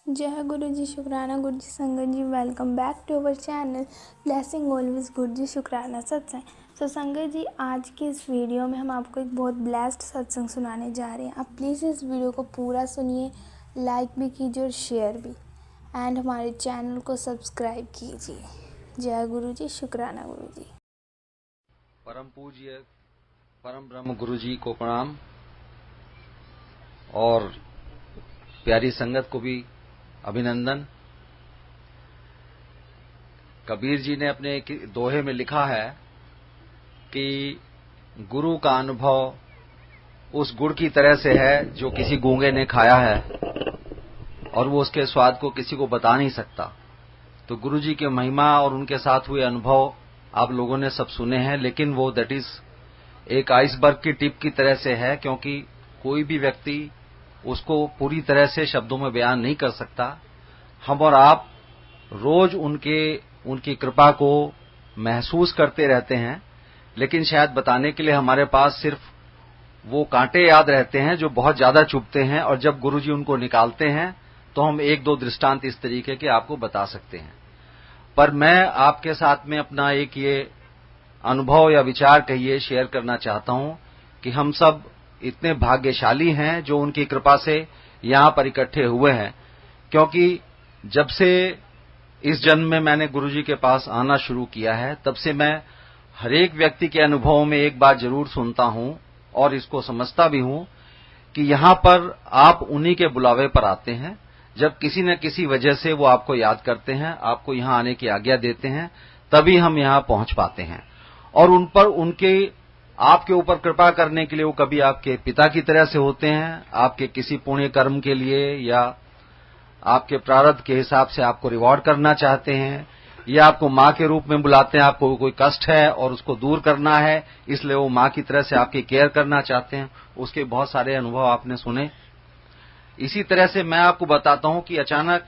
जय गुरु जी, शुक्राना Guru ji, Sangat ji, welcome back to our channel blessing always Guru ji, शुक्राना सत्संग। तो संगत जी, आज की इस वीडियो में हम आपको एक बहुत ब्लेस्ड सत्संग सुनाने जा रहे हैं। आप प्लीज़ इस वीडियो को पूरा सुनिए, लाइक भी कीजिए और शेयर भी, एंड हमारे चैनल को सब्सक्राइब कीजिए। जय गुरु जी, शुक्राना गुरु जी। परम पूज्य परम ब्रह्म गुरु जी को प्रणाम और प्यारी संगत को भी अभिनंदन। कबीर जी ने अपने एक दोहे में लिखा है कि गुरु का अनुभव उस गुड़ की तरह से है जो किसी गूंगे ने खाया है और वो उसके स्वाद को किसी को बता नहीं सकता। तो गुरु जी की महिमा और उनके साथ हुए अनुभव आप लोगों ने सब सुने हैं, लेकिन वो दैट इज एक आइसबर्ग की टिप की तरह से है, क्योंकि कोई भी व्यक्ति उसको पूरी तरह से शब्दों में बयान नहीं कर सकता। हम और आप रोज उनकी कृपा को महसूस करते रहते हैं, लेकिन शायद बताने के लिए हमारे पास सिर्फ वो कांटे याद रहते हैं जो बहुत ज्यादा चुभते हैं, और जब गुरुजी उनको निकालते हैं तो हम एक दो दृष्टांत इस तरीके के आपको बता सकते हैं। पर मैं आपके साथ में अपना एक ये अनुभव या विचार कहिए शेयर करना चाहता हूं कि हम सब इतने भाग्यशाली हैं जो उनकी कृपा से यहां पर इकट्ठे हुए हैं, क्योंकि जब से इस जन्म में मैंने गुरुजी के पास आना शुरू किया है तब से मैं हर एक व्यक्ति के अनुभवों में एक बात जरूर सुनता हूं और इसको समझता भी हूं कि यहां पर आप उन्हीं के बुलावे पर आते हैं। जब किसी न किसी वजह से वो आपको याद करते हैं, आपको यहां आने की आज्ञा देते हैं, तभी हम यहां पहुंच पाते हैं। और उन पर उनके आपके ऊपर कृपा करने के लिए वो कभी आपके पिता की तरह से होते हैं, आपके किसी पुण्य कर्म के लिए या आपके प्रारब्ध के हिसाब से आपको रिवॉर्ड करना चाहते हैं, या आपको माँ के रूप में बुलाते हैं। आपको कोई कष्ट है और उसको दूर करना है, इसलिए वो माँ की तरह से आपकी केयर करना चाहते हैं। उसके बहुत सारे अनुभव आपने सुने। इसी तरह से मैं आपको बताता हूं कि अचानक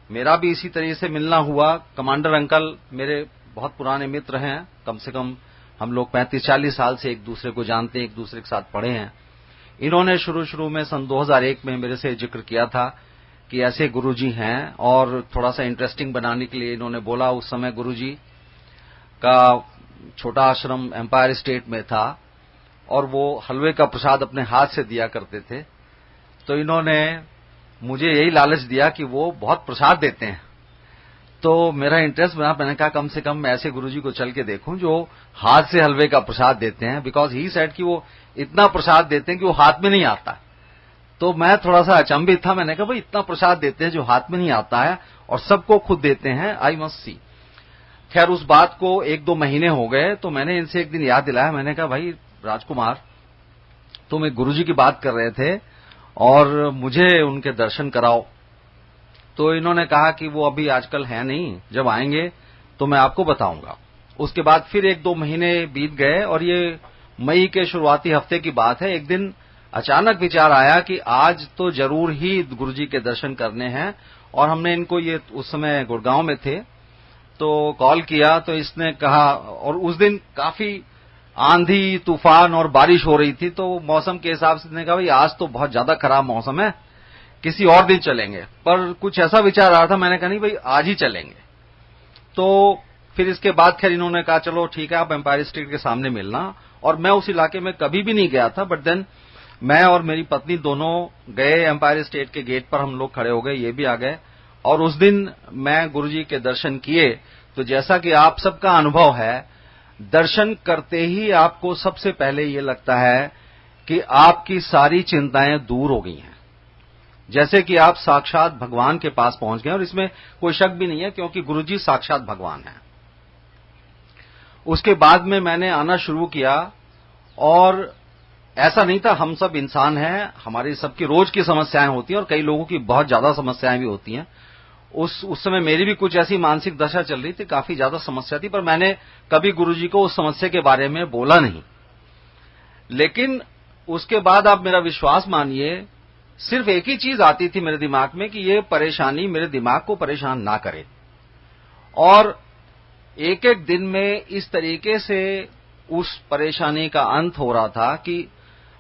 मेरा भी इसी तरीके से मिलना हुआ। कमांडर अंकल मेरे बहुत पुराने मित्र हैं, कम से कम हम लोग 35-40 साल से एक दूसरे को जानते हैं, एक दूसरे के साथ पढ़े हैं। इन्होंने शुरू में सन 2001 में मेरे से जिक्र किया था कि ऐसे गुरुजी हैं, और थोड़ा सा इंटरेस्टिंग बनाने के लिए इन्होंने बोला। उस समय गुरुजी का छोटा आश्रम एम्पायर स्टेट में था और वो हलवे का प्रसाद अपने हाथ से दिया करते थे। तो इन्होंने मुझे यही लालच दिया कि वो बहुत प्रसाद देते हैं। तो मेरा इंटरेस्ट बना, मैंने कहा कम से कम मैं ऐसे गुरुजी को चल के देखूं जो हाथ से हलवे का प्रसाद देते हैं, बिकॉज ही सेड कि वो इतना प्रसाद देते हैं कि वो हाथ में नहीं आता। तो मैं थोड़ा सा अचंभित था। मैंने कहा भाई इतना प्रसाद देते हैं जो हाथ में नहीं आता है और सबको खुद देते हैं, आई मस्ट सी। खैर उस बात को 1-2 महीने हो गए तो मैंने इनसे एक दिन याद दिलाया। मैंने कहा भाई राजकुमार, तुम एक गुरुजी की बात कर रहे थे और मुझे उनके दर्शन कराओ। तो इन्होंने कहा कि वो अभी आजकल है नहीं, जब आएंगे तो मैं आपको बताऊंगा। उसके बाद फिर 1-2 महीने बीत गए और ये मई के शुरुआती हफ्ते की बात है। एक दिन अचानक विचार आया कि आज तो जरूर ही गुरुजी के दर्शन करने हैं, और हमने इनको, ये उस समय गुड़गांव में थे, तो कॉल किया। तो इसने कहा, और उस दिन काफी आंधी तूफान और बारिश हो रही थी, तो मौसम के हिसाब से इसने कहा भाई आज तो बहुत ज्यादा खराब मौसम है, किसी और दिन चलेंगे। पर कुछ ऐसा विचार आ रहा था, मैंने कहा नहीं भाई आज ही चलेंगे। तो फिर इसके बाद खैर इन्होंने कहा चलो ठीक है, आप एम्पायर स्टेट के सामने मिलना। और मैं उस इलाके में कभी भी नहीं गया था, बट देन मैं और मेरी पत्नी दोनों गए एम्पायर स्टेट के गेट पर। हम लोग खड़े हो गए, ये भी आ गए, और उस दिन मैं गुरुजी के दर्शन किए। तो जैसा कि आप सबका अनुभव है, दर्शन करते ही आपको सबसे पहले ये लगता है कि आपकी सारी चिंताएं दूर हो गई हैं, जैसे कि आप साक्षात भगवान के पास पहुंच गए। और इसमें कोई शक भी नहीं है, क्योंकि गुरुजी साक्षात भगवान हैं। उसके बाद में मैंने आना शुरू किया, और ऐसा नहीं था, हम सब इंसान हैं, हमारी सबकी रोज की समस्याएं होती हैं और कई लोगों की बहुत ज्यादा समस्याएं भी होती हैं। उस समय मेरी भी कुछ ऐसी मानसिक दशा चल रही थी, काफी ज्यादा समस्या थी, पर मैंने कभी गुरुजी को उस समस्या के बारे में बोला नहीं। लेकिन उसके बाद आप मेरा विश्वास मानिए, सिर्फ एक ही चीज आती थी मेरे दिमाग में कि ये परेशानी मेरे दिमाग को परेशान ना करे। और एक एक दिन में इस तरीके से उस परेशानी का अंत हो रहा था कि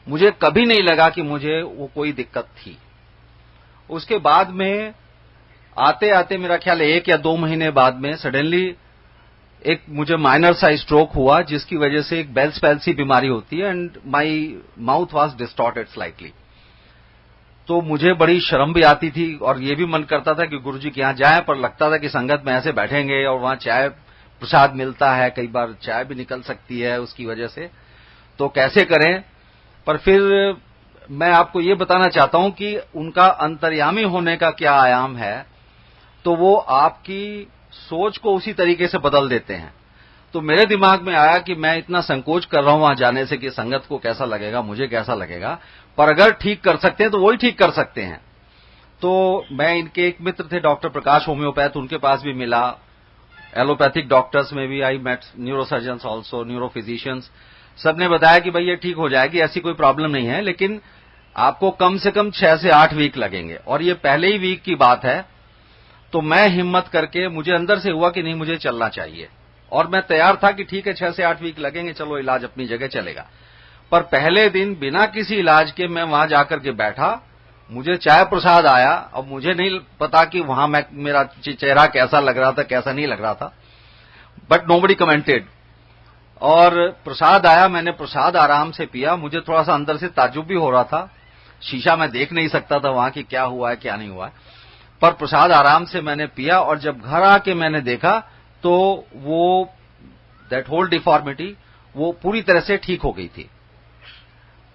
मुझे कभी नहीं लगा कि मुझे वो कोई दिक्कत थी। उसके बाद में आते आते मेरा ख्याल 1 या 2 महीने बाद में सडनली एक मुझे माइनर सा स्ट्रोक हुआ, जिसकी वजह से एक बेल्स पैल्सी बीमारी होती है and my mouth was distorted slightly. तो मुझे बड़ी शर्म भी आती थी और ये भी मन करता था कि गुरुजी के यहां जाएं, पर लगता था कि संगत में ऐसे बैठेंगे और वहां चाय प्रसाद मिलता है, कई बार चाय भी निकल सकती है उसकी वजह से, तो कैसे करें। पर फिर मैं आपको ये बताना चाहता हूं कि उनका अंतर्यामी होने का क्या आयाम है, तो वो आपकी सोच को उसी तरीके से बदल देते हैं। तो मेरे दिमाग में आया कि मैं इतना संकोच कर रहा हूं वहां जाने से कि संगत को कैसा लगेगा, मुझे कैसा लगेगा, पर अगर ठीक कर सकते हैं तो वही ठीक कर सकते हैं। तो मैं इनके एक मित्र थे डॉक्टर प्रकाश होम्योपैथ, उनके पास भी मिला। एलोपैथिक डॉक्टर्स में भी आई मेट न्यूरोसर्जन्स ऑल्सो, न्यूरोफिजिशियंस, सबने बताया कि भाई ये ठीक हो जाएगी, ऐसी कोई प्रॉब्लम नहीं है, लेकिन आपको कम से कम 6 से 8 वीक लगेंगे। और ये पहले ही वीक की बात है। तो मैं हिम्मत करके, मुझे अंदर से हुआ कि नहीं मुझे चलना चाहिए, और मैं तैयार था कि ठीक है 6 से 8 वीक लगेंगे, चलो इलाज अपनी जगह चलेगा। पर पहले दिन बिना किसी इलाज के मैं वहां जाकर के बैठा, मुझे चाय प्रसाद आया। अब मुझे नहीं पता कि वहां मेरा चेहरा कैसा लग रहा था, कैसा नहीं लग रहा था, बट नोबडी कमेंटेड। और प्रसाद आया, मैंने प्रसाद आराम से पिया। मुझे थोड़ा सा अंदर से ताज्जुब भी हो रहा था, शीशा मैं देख नहीं सकता था वहां कि क्या हुआ है क्या नहीं हुआ है, पर प्रसाद आराम से मैंने पिया। और जब घर आके मैंने देखा तो वो दैट होल डिफॉर्मिटी वो पूरी तरह से ठीक हो गई थी।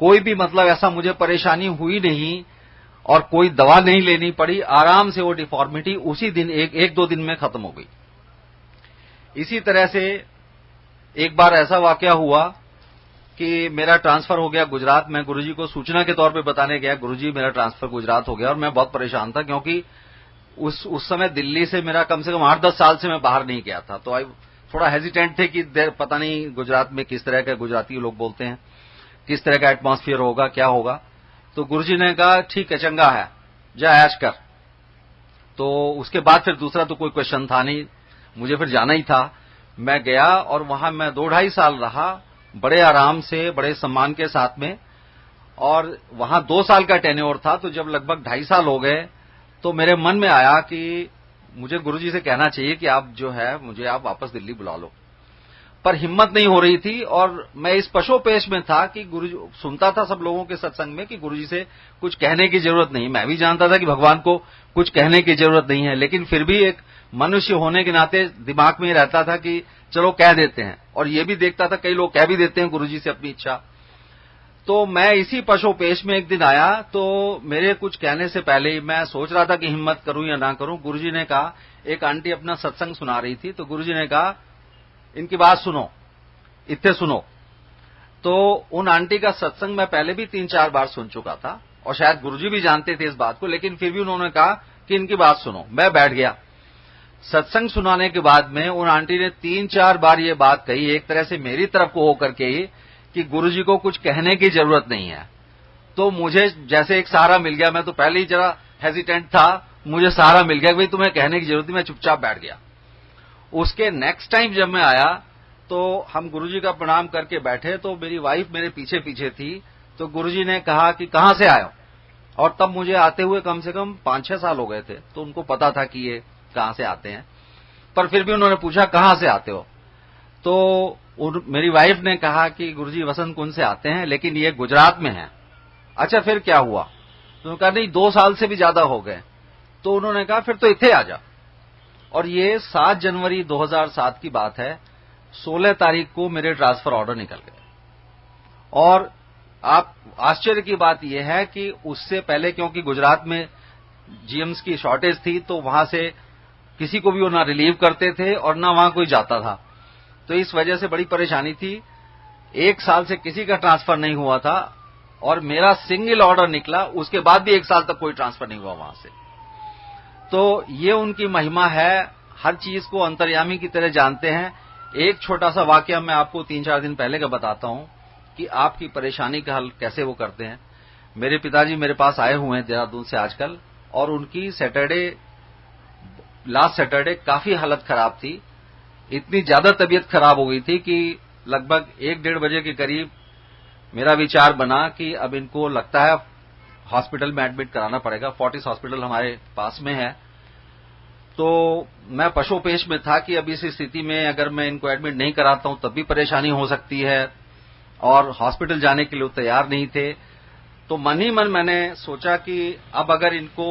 कोई भी मतलब ऐसा मुझे परेशानी हुई नहीं और कोई दवा नहीं लेनी पड़ी, आराम से वो डिफॉर्मिटी उसी दिन एक 2 दिन में खत्म हो गई। इसी तरह से एक बार ऐसा वाकया हुआ कि मेरा ट्रांसफर हो गया गुजरात। मैं गुरुजी को सूचना के तौर पे बताने गया, गुरुजी मेरा ट्रांसफर गुजरात हो गया, और मैं बहुत परेशान था क्योंकि उस समय दिल्ली से मेरा कम से कम 8-10 साल से मैं बाहर नहीं गया था। तो थोड़ा हेजिटेंट थे कि पता नहीं गुजरात में किस तरह के गुजराती लोग बोलते हैं, किस तरह का एटमॉस्फेयर होगा, क्या होगा। तो गुरुजी ने कहा ठीक है, चंगा है, जा ऐश कर। तो उसके बाद फिर दूसरा तो कोई क्वेश्चन था नहीं, मुझे फिर जाना ही था। मैं गया और वहां मैं 2-2.5 साल रहा, बड़े आराम से, बड़े सम्मान के साथ में। और वहां 2 साल का टेन्योर था, तो जब लगभग 2.5 साल हो गए तो मेरे मन में आया कि मुझे गुरुजी से कहना चाहिए कि आप जो है मुझे आप वापस दिल्ली बुला लो, पर हिम्मत नहीं हो रही थी। और मैं इस पशोपेश में था कि गुरुजी, सुनता था सब लोगों के सत्संग में कि गुरुजी से कुछ कहने की जरूरत नहीं, मैं भी जानता था कि भगवान को कुछ कहने की जरूरत नहीं है, लेकिन फिर भी एक मनुष्य होने के नाते दिमाग में रहता था कि चलो कह देते हैं। और ये भी देखता था कई लोग कह भी देते हैं गुरुजी से अपनी इच्छा। तो मैं इसी पशोपेश में एक दिन आया, तो मेरे कुछ कहने से पहले ही मैं सोच रहा था कि हिम्मत करूं या ना करूं। गुरुजी ने कहा, एक आंटी अपना सत्संग सुना रही थी, तो गुरुजी ने कहा इनकी बात सुनो, इत्थे सुनो। तो उन आंटी का सत्संग मैं पहले भी 3-4 बार सुन चुका था और शायद गुरुजी भी जानते थे इस बात को, लेकिन फिर भी उन्होंने कहा कि इनकी बात सुनो। मैं बैठ गया। सत्संग सुनाने के बाद में उन आंटी ने 3-4 बार ये बात कही, एक तरह से मेरी तरफ को होकर के ही, कि गुरुजी को कुछ कहने की जरूरत नहीं है। तो मुझे जैसे एक सहारा मिल गया। मैं तो पहले ही जरा हेजिटेंट था, मुझे सहारा मिल गया कि भाई तुम्हें कहने की जरूरत नहीं। मैं चुपचाप बैठ गया। उसके नेक्स्ट टाइम जब मैं आया तो हम गुरुजी का प्रणाम करके बैठे, तो मेरी वाइफ मेरे पीछे पीछे थी। तो गुरुजी ने कहा कि कहां से आए हो, और तब मुझे आते हुए कम से कम 5-6 साल हो गए थे, तो उनको पता था कि ये कहां से आते हैं, पर फिर भी उन्होंने पूछा कहां से आते हो। तो मेरी वाइफ ने कहा कि गुरुजी वसंत कुंज से आते हैं, लेकिन ये गुजरात में है। अच्छा फिर क्या हुआ? तो उन्होंने कहा नहीं 2 साल से भी ज्यादा हो गए। तो उन्होंने कहा फिर तो इत्थे आ जा। और ये 7 जनवरी 2007 की बात है। 16 तारीख को मेरे ट्रांसफर ऑर्डर निकल गए। और आप आश्चर्य की बात यह है कि उससे पहले, क्योंकि गुजरात में जीएम्स की शॉर्टेज थी, तो वहां से किसी को भी वो ना रिलीव करते थे और ना वहां कोई जाता था, तो इस वजह से बड़ी परेशानी थी। 1 साल से किसी का ट्रांसफर नहीं हुआ था और मेरा सिंगल ऑर्डर निकला, उसके बाद भी 1 साल तक कोई ट्रांसफर नहीं हुआ वहां से। तो ये उनकी महिमा है, हर चीज को अंतर्यामी की तरह जानते हैं। एक छोटा सा वाकया मैं आपको 3-4 दिन पहले का बताता हूं कि आपकी परेशानी का हल कैसे वो करते हैं। मेरे पिताजी मेरे पास आए हुए हैं देहरादून से आजकल, और उनकी लास्ट सैटरडे काफी हालत खराब थी। इतनी ज्यादा तबीयत खराब हो गई थी कि लगभग 1-1.5 बजे के करीब मेरा विचार बना कि अब इनको लगता है हॉस्पिटल में एडमिट कराना पड़ेगा। फोर्टिस हॉस्पिटल हमारे पास में है। तो मैं पशोपेश में था कि अब इस स्थिति में अगर मैं इनको एडमिट नहीं कराता हूं तब भी परेशानी हो सकती है, और हॉस्पिटल जाने के लिए तैयार नहीं थे। तो मन ही मन मैंने सोचा कि अब अगर इनको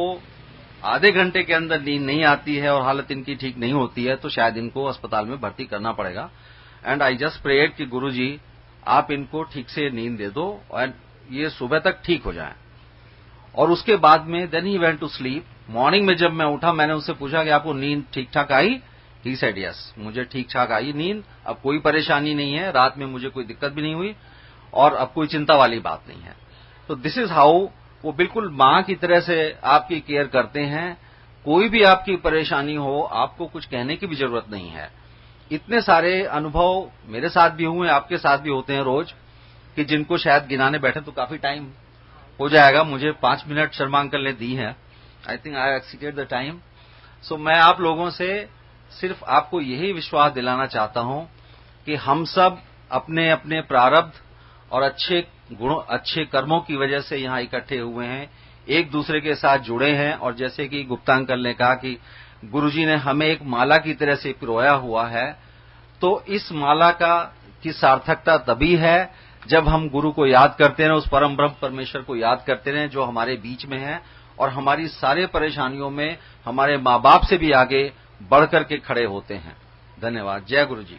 आधे घंटे के अंदर नींद नहीं आती है और हालत इनकी ठीक नहीं होती है तो शायद इनको अस्पताल में भर्ती करना पड़ेगा। एंड आई जस्ट प्रेयड कि गुरुजी आप इनको ठीक से नींद दे दो और ये सुबह तक ठीक हो जाएं। और उसके बाद में then he went to sleep. Morning में जब मैं उठा मैंने उससे पूछा कि आपको नींद ठीक ठाक आई? ही सेड यस, मुझे ठीक ठाक आई नींद, अब कोई परेशानी नहीं है, रात में मुझे कोई दिक्कत भी नहीं हुई और अब कोई चिंता वाली बात नहीं है। तो दिस इज हाउ वो बिल्कुल मां की तरह से आपकी केयर करते हैं। कोई भी आपकी परेशानी हो आपको कुछ कहने की भी जरूरत नहीं है। इतने सारे अनुभव मेरे साथ भी हुए, आपके साथ भी होते हैं रोज, कि जिनको शायद गिनाने बैठे तो काफी टाइम हो जाएगा। मुझे 5 मिनट शर्मा अंकल ने दी है। I think I exceeded the time. So मैं आप लोगों से सिर्फ आपको यही विश्वास दिलाना चाहता हूं कि हम सब अपने अपने प्रारब्ध और अच्छे गुणों, अच्छे कर्मों की वजह से यहां इकट्ठे हुए हैं, एक दूसरे के साथ जुड़े हैं। और जैसे कि गुप्ता अंकल ने कहा कि गुरुजी ने हमें एक माला की तरह से पिरोया हुआ है, तो इस माला की सार्थकता तभी है जब हम गुरु को याद करते हैं, उस परम ब्रह्म परमेश्वर को याद करते रहें जो हमारे बीच में है और हमारी सारे परेशानियों में हमारे माँ बाप से भी आगे बढ़ करके खड़े होते हैं। धन्यवाद। जय गुरु जी।